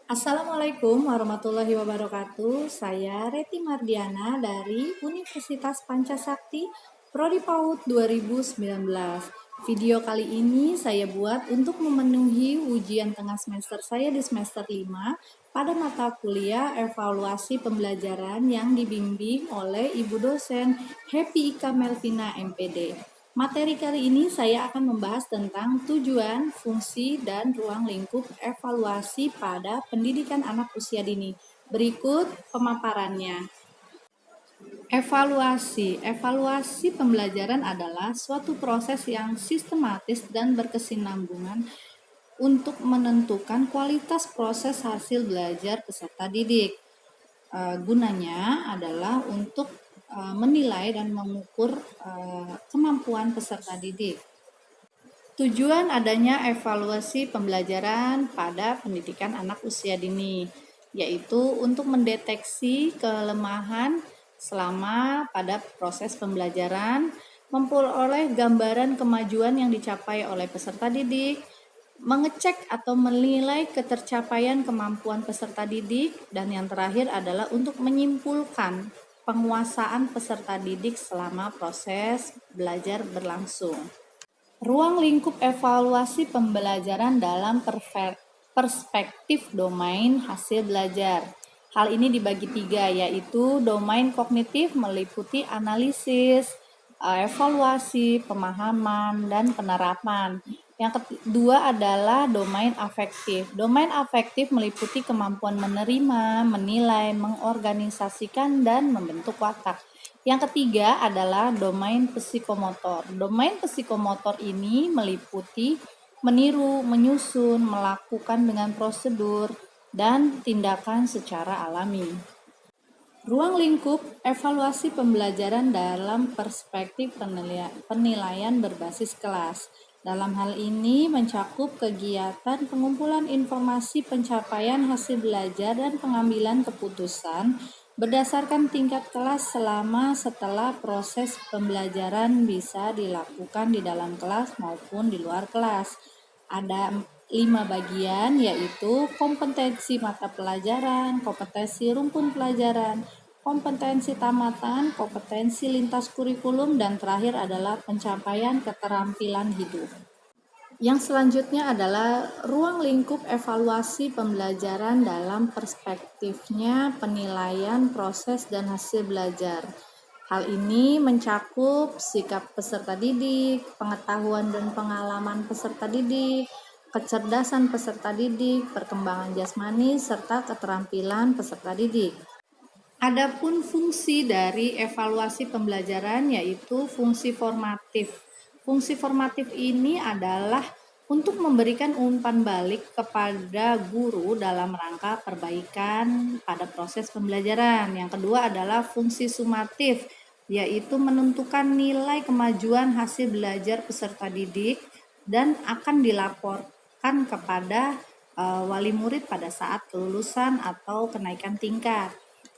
Assalamualaikum warahmatullahi wabarakatuh. Saya Reti Mardiana dari Universitas Pancasakti, Prodi PAUD 2019. Video kali ini saya buat untuk memenuhi ujian tengah semester saya di semester 5 pada mata kuliah evaluasi pembelajaran yang dibimbing oleh Ibu dosen Happy Ika Melvina MPD. Materi kali ini saya akan membahas tentang tujuan, fungsi, dan ruang lingkup evaluasi pada pendidikan anak usia dini. Berikut pemaparannya. Evaluasi pembelajaran adalah suatu proses yang sistematis dan berkesinambungan untuk menentukan kualitas proses hasil belajar peserta didik. Gunanya adalah untuk menilai dan mengukur kemampuan peserta didik. Tujuan adanya evaluasi pembelajaran pada pendidikan anak usia dini, yaitu untuk mendeteksi kelemahan selama pada proses pembelajaran, memperoleh gambaran kemajuan yang dicapai oleh peserta didik, mengecek atau menilai ketercapaian kemampuan peserta didik, dan yang terakhir adalah untuk menyimpulkan penguasaan peserta didik selama proses belajar berlangsung. Ruang lingkup evaluasi pembelajaran dalam perspektif domain hasil belajar. Hal ini dibagi 3, yaitu domain kognitif meliputi analisis, evaluasi, pemahaman, dan penerapan. Yang kedua adalah domain afektif. Domain afektif meliputi kemampuan menerima, menilai, mengorganisasikan, dan membentuk watak. Yang ketiga adalah domain psikomotor. Domain psikomotor ini meliputi meniru, menyusun, melakukan dengan prosedur, dan tindakan secara alami. Ruang lingkup evaluasi pembelajaran dalam perspektif penilaian berbasis kelas. Dalam hal ini mencakup kegiatan pengumpulan informasi pencapaian hasil belajar dan pengambilan keputusan berdasarkan tingkat kelas selama setelah proses pembelajaran bisa dilakukan di dalam kelas maupun di luar kelas. Ada 5 bagian, yaitu kompetensi mata pelajaran, kompetensi rumpun pelajaran, kompetensi tamatan, kompetensi lintas kurikulum, dan terakhir adalah pencapaian keterampilan hidup. Yang selanjutnya adalah ruang lingkup evaluasi pembelajaran dalam perspektifnya penilaian proses dan hasil belajar. Hal ini mencakup sikap peserta didik, pengetahuan dan pengalaman peserta didik, kecerdasan peserta didik, perkembangan jasmani, serta keterampilan peserta didik. Adapun fungsi dari evaluasi pembelajaran yaitu fungsi formatif. Fungsi formatif ini adalah untuk memberikan umpan balik kepada guru dalam rangka perbaikan pada proses pembelajaran. Yang kedua adalah fungsi sumatif, yaitu menentukan nilai kemajuan hasil belajar peserta didik dan akan dilaporkan kepada wali murid pada saat kelulusan atau kenaikan tingkat.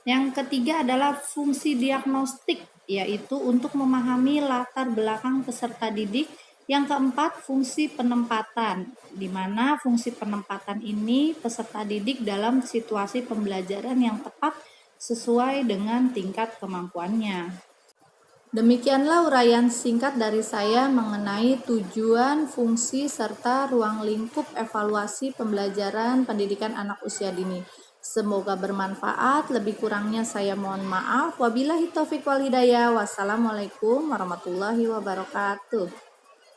Yang ketiga adalah fungsi diagnostik, yaitu untuk memahami latar belakang peserta didik. Yang keempat, fungsi penempatan, di mana fungsi penempatan ini peserta didik dalam situasi pembelajaran yang tepat sesuai dengan tingkat kemampuannya. Demikianlah uraian singkat dari saya mengenai tujuan, fungsi, serta ruang lingkup evaluasi pembelajaran pendidikan anak usia dini. Semoga bermanfaat, lebih kurangnya saya mohon maaf. Wabillahi taufiq wal hidayah. Wassalamualaikum warahmatullahi wabarakatuh.